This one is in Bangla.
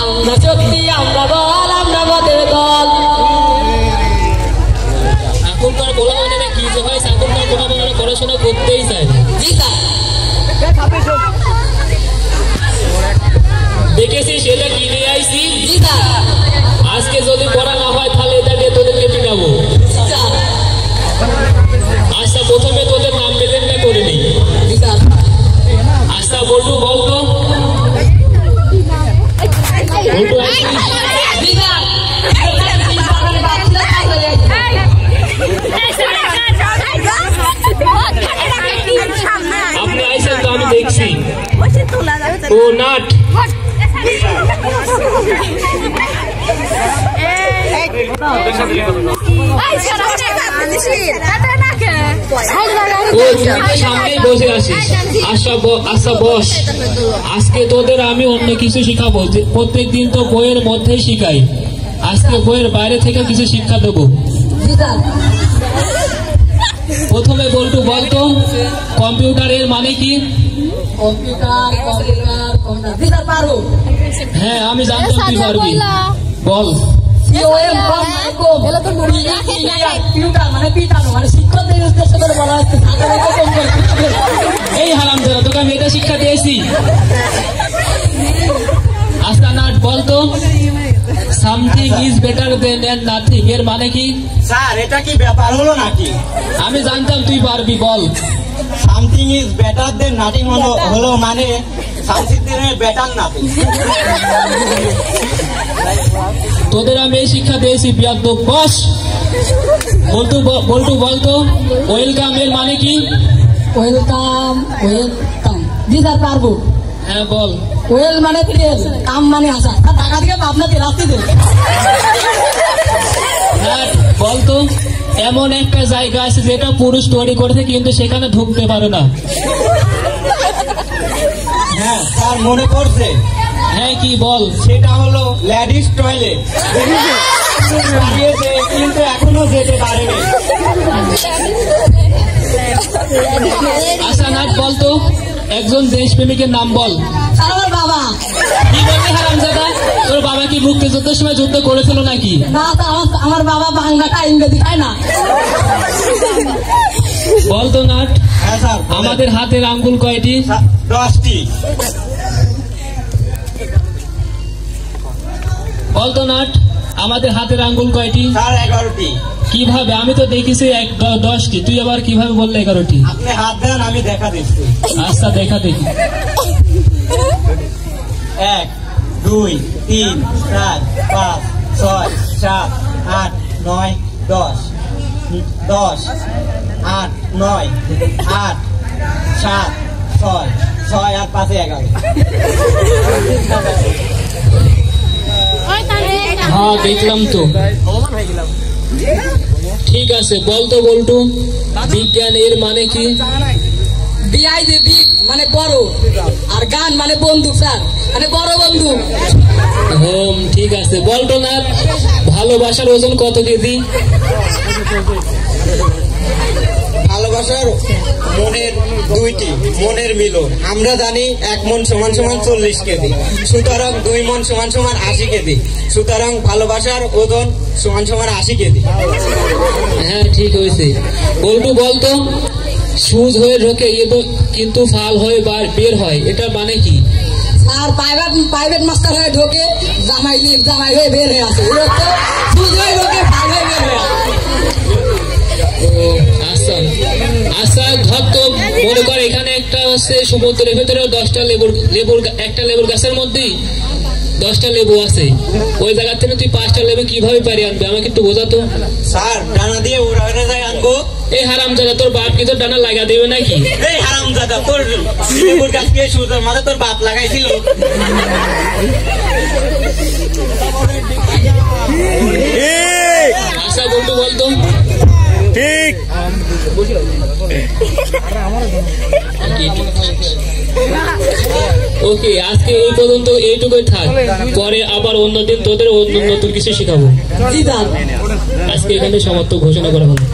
আমরা শক্তি আমরা বল আমরা বদের দল। এখনকার পোলাপানেরা কি যে হয়, এখনকার পোলাপানেরা পড়াশোনা করতেই চায় না। জি স্যার। দেখেছি সেটা কিনে আইছি। জি স্যার। আজকে যদি পড়া না হয় তাহলে এটা দিয়ে তোদেরকে পিটাবো। আচ্ছা প্রথমে তোদের নাম প্রেজেন্টটা করে নি। জি স্যার। আচ্ছা বল্টু বলতো, বল্টু আসিস? জি স্যার। আপনি আইসেন তো আমি দেখছি। ও নাট সামনেই বসে আসিস। আচ্ছা বস, আজকে তোদের আমি অন্য কিছু শিখাবো। প্রত্যেক দিন তো বইয়ের মধ্যেই শিখাই, আজকে বইয়ের বাইরে থেকে কিছু শিক্ষা দেবো। প্রথমে বল্টু বলতো কম্পিউটারের মানে কি? হ্যাঁ আমি জানতাম তুই পারবি, বল। এই হারামজাদা, তোকে আমি এটা শিক্ষা দিয়েছি। আচ্ছা নাট বলতো something is better than nothing এর মানে কি? স্যার এটা কি ব্যাপার হলো নাকি? আমি জানতাম তুই পারবি, বল। Something is better than nothing হলো মানে সামথিং বেটার নাথিং। তোদের আমি এই শিক্ষা দিয়েছি বিয়াদ্দব। বস বল্টু বলতো ওয়েলকাম এর মানে কি? ওয়েলকাম। জি স্যার পারবো। হ্যাঁ বল। ওয়েল মানে তেল, কাম মানে আসা। ঢাকা থেকে পাবনা তেল আসতে দেন। বলতো এমন একটা জায়গা আছে যেটা পুরুষ তৈরি করেছে কিন্তু সেখানে ঢুকতে পারে না। হ্যাঁ স্যার মনে পড়ছে। হ্যাঁ কি বল? সেটা হলো লেডিস টয়লেট। কিন্তু এখনো যেতে পারেনি। আচ্ছা নাট বলতো একজন দেশপ্রেমিকের নাম বল। আমার বাবা। কি বললি হারামজাদা? তোর বাবা কি মুক্তিযুদ্ধের সময় যুদ্ধ করেছিল নাকি? না আমার বাবা বাংলাটা ইংরেজি খায় না। বলতো নাট হ্যাঁ স্যার। আমাদের হাতের আঙ্গুল কয়টি? 10টি। বলতো নাট আমাদের হাতের আঙ্গুল কয়টি? স্যার 11টি। কিভাবে? আমি তো দেখেছি 10টি, তুই আবার কিভাবে বললে 11টি? আপনি হাত দেন আমি দেখা দিচ্ছি। আচ্ছা দেখা দেখি। 1 2 3 4 5 6 7 8 9 10 10 8 9 8 7 6 6 আর 5 11। হ্যাঁ দেখলাম তো। ঠিক আছে বলতো বল্টু বিজ্ঞান এর মানে কি? বিগ মানে বড়, আর গান মানে বন্দুক স্যার, মানে বড় বন্দুক। ঠিক আছে বলতো না ভালোবাসার ওজন কত কেজি? ভালোবাসার মনের 2টি, মনের মিলন। আমরা জানি 1 মন সমান সমান 40 কেজি, সুতরাং 2 মন সমান সমান 80 কেজি, সুতরাং ভালোবাসার ওজন সমান সমান 80 কেজি। হ্যাঁ ঠিক হয়েছে। বল্টু বলতো সুজ হয়ে ঢোকে কিন্তু ফাল হয়ে বের হয়, এটা মানে কি? আর প্রাইভেট মাস্টার হয়ে ঢোকে, জামাই হয়ে বের হয়ে আসে। সুজ হয়ে ঢোকে, ফাল হয়ে বের হয়ে আসে। আচ্ছা ধর তো মনে কর এখানে একটা হচ্ছে সমুদ্রের ভেতরে 10টা একটা লেবুর গাছের মধ্যেই 10টা লেবু আছে, ওই জায়গা থেকে তুই 5টা লেবু কিভাবে পারি আনবে আমাকে একটু বোঝাতো। স্যার ডানা দিয়ে উড়ানো যায় আনবো। এই হারামজাদা তোর বাপ কি তোর ডানা লাগা দেবে নাকি? এই হারামজাদা তোর লেবুর গাছ কে সুতার মাঝে তোর বাপ লাগাইছিল। আচ্ছা বলতো ঠিক। ওকে আজকে এই পর্যন্ত এইটুকুই থাক, পরে আবার অন্যদিন তোদের অন্য নতুন কিছু শেখাবো। আজকে এখানে সমাপ্ত ঘোষণা করা হলো।